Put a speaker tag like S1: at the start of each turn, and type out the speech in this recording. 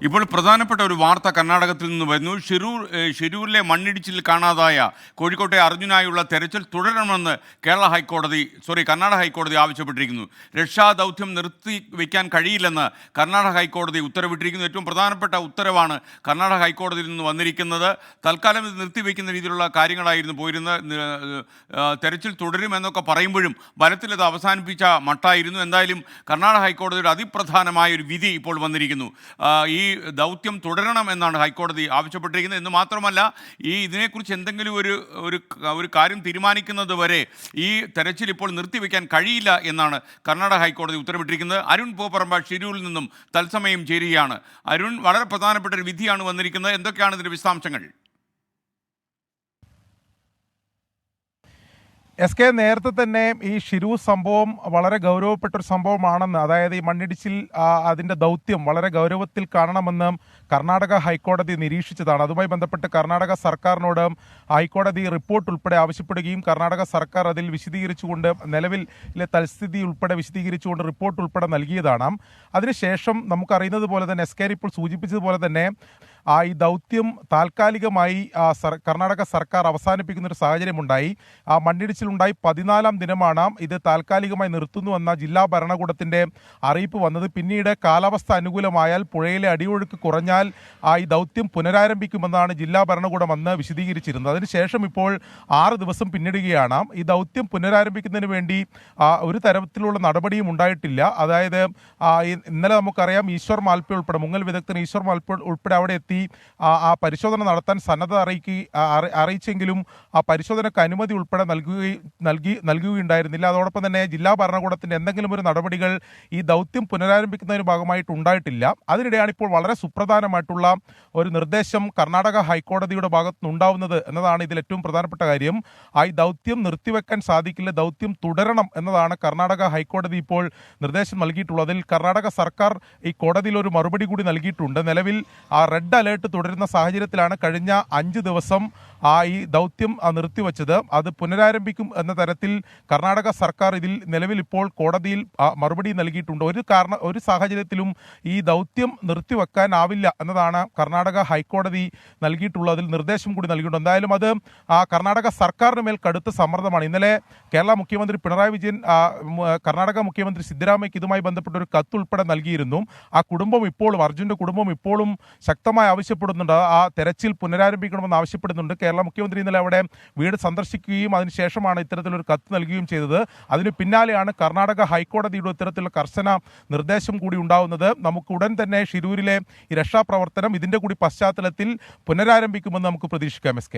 S1: ഇപ്പോൾ പ്രധാനപ്പെട്ട ഒരു വാർത്ത കർണാടകത്തിൽ നിന്ന് വരുന്നു. ഷിരൂരിലെ മണ്ണിടിച്ചിൽ കാണാതായ കോഴിക്കോട്ടെ അർജുനായുള്ള തെരച്ചിൽ തുടരണമെന്ന് കർണാടക ഹൈക്കോടതി ആവശ്യപ്പെട്ടിരിക്കുന്നു. രക്ഷാദൗത്യം നിർത്തിവെക്കാൻ കഴിയില്ലെന്ന് കർണാടക ഹൈക്കോടതി ഉത്തരവിട്ടിരിക്കുന്നു. ഏറ്റവും പ്രധാനപ്പെട്ട ഉത്തരവാണ് കർണാടക ഹൈക്കോടതിയിൽ നിന്ന് വന്നിരിക്കുന്നത്. തൽക്കാലം ഇത് നിർത്തിവെക്കുന്ന രീതിയിലുള്ള കാര്യങ്ങളായിരുന്നു പോയിരുന്നത്. തെരച്ചിൽ തുടരുമെന്നൊക്കെ പറയുമ്പോഴും ബലത്തിൽ അത് അവസാനിപ്പിച്ച മട്ടായിരുന്നു. എന്തായാലും കർണാടക ഹൈക്കോടതിയുടെ അതിപ്രധാനമായ ഒരു വിധി ഇപ്പോൾ വന്നിരിക്കുന്നു. ഈ ദൗത്യം തുടരണം എന്നാണ് ഹൈക്കോടതി ആവശ്യപ്പെട്ടിരിക്കുന്നത്. എന്ന് മാത്രമല്ല, ഇതിനെക്കുറിച്ച് എന്തെങ്കിലും ഒരു കാര്യം തീരുമാനിക്കുന്നത് വരെ ഈ തെരച്ചിൽ ഇപ്പോൾ നിർത്തിവെക്കാൻ കഴിയില്ല എന്നാണ് കർണാടക ഹൈക്കോടതി ഉത്തരവിട്ടിരിക്കുന്നത്. അരുൺ പൂപ്പറമ്പ ഷിരൂരിൽ നിന്നും തത്സമയം ചേരുകയാണ്. അരുൺ, വളരെ പ്രധാനപ്പെട്ട ഒരു വിധിയാണ് വന്നിരിക്കുന്നത്. എന്തൊക്കെയാണ് ഇതിൻ്റെ വിശദാംശങ്ങൾ?
S2: SK നേരത്തെ തന്നെ ഈ ഷിരൂർ സംഭവം വളരെ ഗൗരവപ്പെട്ടൊരു സംഭവമാണെന്ന്, അതായത് ഈ മണ്ണിടിച്ചിൽ അതിൻ്റെ ദൗത്യം വളരെ ഗൗരവത്തിൽ കാണണമെന്ന് കർണാടക ഹൈക്കോടതി നിരീക്ഷിച്ചതാണ്. അതുമായി ബന്ധപ്പെട്ട് കർണാടക സർക്കാരിനോട് ഹൈക്കോടതി റിപ്പോർട്ട് ഉൾപ്പെടെ ആവശ്യപ്പെടുകയും കർണാടക സർക്കാർ അതിൽ വിശദീകരിച്ചുകൊണ്ട് നിലവിലെ തൽസ്ഥിതി ഉൾപ്പെടെ വിശദീകരിച്ചുകൊണ്ട് റിപ്പോർട്ട് ഉൾപ്പെടെ നൽകിയതാണ്. അതിനുശേഷം നമുക്കറിയുന്നത് പോലെ തന്നെ SK ഇപ്പോൾ സൂചിപ്പിച്ചതുപോലെ തന്നെ ഈ ദൗത്യം താൽക്കാലികമായി കർണാടക സർക്കാർ അവസാനിപ്പിക്കുന്ന ഒരു സാഹചര്യമുണ്ടായി. മണ്ണിടിച്ചിലുണ്ടായി 14-ാം ദിനമാണ് ഇത് താൽക്കാലികമായി നിർത്തുന്നുവെന്ന ജില്ലാ ഭരണകൂടത്തിൻ്റെ അറിയിപ്പ് വന്നത്. പിന്നീട് കാലാവസ്ഥ അനുകൂലമായാൽ, പുഴയിലെ അടിയൊഴുക്ക് കുറഞ്ഞാൽ ഈ ദൗത്യം പുനരാരംഭിക്കുമെന്നാണ് ജില്ലാ ഭരണകൂടം അന്ന് വിശദീകരിച്ചിരുന്നത്. അതിനുശേഷം ഇപ്പോൾ 6 ദിവസം പിന്നിടുകയാണ്. ഈ ദൗത്യം പുനരാരംഭിക്കുന്നതിന് വേണ്ടി ഒരു തരത്തിലുള്ള നടപടിയും ഉണ്ടായിട്ടില്ല. അതായത് ഇന്നലെ നമുക്കറിയാം, ഈശ്വർ മാൽപ്പെ ഉൾപ്പെടെ, മുങ്ങൽ വിദഗ്ധൻ ഈശ്വർ മാൽപ്പെ ഉൾപ്പെടെ അവിടെ എത്തി ആ പരിശോധന നടത്താൻ സന്നദ്ധ അറിയിച്ചെങ്കിലും ആ പരിശോധനയ്ക്ക് അനുമതി ഉൾപ്പെടെ നൽകുകയുണ്ടായിരുന്നില്ല. അതോടൊപ്പം തന്നെ ജില്ലാ ഭരണകൂടത്തിൻ്റെ എന്തെങ്കിലും ഒരു നടപടികൾ ഈ ദൗത്യം പുനരാരംഭിക്കുന്നതിന് ഭാഗമായിട്ട് ഉണ്ടായിട്ടില്ല. അതിനിടെയാണ് ഇപ്പോൾ വളരെ സുപ്രധാനമായിട്ടുള്ള ഒരു നിർദ്ദേശം കർണാടക ഹൈക്കോടതിയുടെ ഭാഗത്തുനിന്നുണ്ടാവുന്നത് എന്നതാണ് ഇതിൽ ഏറ്റവും പ്രധാനപ്പെട്ട കാര്യം. ഈ ദൗത്യം നിർത്തിവെക്കാൻ സാധിക്കില്ല, ദൗത്യം തുടരണം എന്നതാണ് കർണാടക ഹൈക്കോടതി ഇപ്പോൾ നിർദ്ദേശം നൽകിയിട്ടുള്ളത്. അതിൽ കർണാടക സർക്കാർ ഈ കോടതിയിൽ ഒരു മറുപടി കൂടി നൽകിയിട്ടുണ്ട്. നിലവിൽ റെഡ് അലേർട്ട് തുടരുന്ന സാഹചര്യത്തിലാണ് കഴിഞ്ഞ 5 ദിവസം ഈ ദൗത്യം നിർത്തിവെച്ചത്. അത് പുനരാരംഭിക്കും എന്ന തരത്തിൽ കർണാടക സർക്കാർ ഇതിൽ നിലവിൽ ഇപ്പോൾ കോടതിയിൽ മറുപടി നൽകിയിട്ടുണ്ട്. ഒരു സാഹചര്യത്തിലും ഈ ദൗത്യം നിർത്തിവെക്കാനാവില്ല എന്നതാണ് കർണാടക ഹൈക്കോടതി നൽകിയിട്ടുള്ളതിൽ നിർദ്ദേശം കൂടി നൽകിയിട്ടുണ്ട്. എന്തായാലും അത് കർണാടക സർക്കാരിന് മേൽ കടുത്ത സമ്മർദ്ദമാണ്. ഇന്നലെ കേരള മുഖ്യമന്ത്രി പിണറായി വിജയൻ കർണാടക മുഖ്യമന്ത്രി സിദ്ധരാമയ്ക്ക് ഇതുമായി ബന്ധപ്പെട്ട ഒരു കത്ത് ഉൾപ്പെടെ നൽകിയിരുന്നു. ആ കുടുംബം ഇപ്പോഴും, അർജുൻ്റെ കുടുംബം ഇപ്പോഴും ശക്തമായി ആവശ്യപ്പെടുന്നുണ്ട്, ആ തെരച്ചിൽ പുനരാരംഭിക്കണമെന്ന് ആവശ്യപ്പെടുന്നുണ്ട്. കേരള മുഖ്യമന്ത്രി ഇന്നലെ അവിടെ വീട് സന്ദർശിക്കുകയും അതിനുശേഷമാണ് ഇത്തരത്തിലൊരു കത്ത് നൽകുകയും ചെയ്തത്. അതിന് പിന്നാലെയാണ് കർണാടക ഹൈക്കോടതിയുടെ ഇത്തരത്തിലുള്ള കർശന നിർദ്ദേശം കൂടി ഉണ്ടാവുന്നത്. നമുക്ക് ഉടൻ തന്നെ ഷിരൂരിലെ ഈ രക്ഷാപ്രവർത്തനം ഇതിൻ്റെ കൂടി പശ്ചാത്തലത്തിൽ പുനരാരംഭിക്കുമെന്ന് നമുക്ക് പ്രതീക്ഷിക്കാം. SK.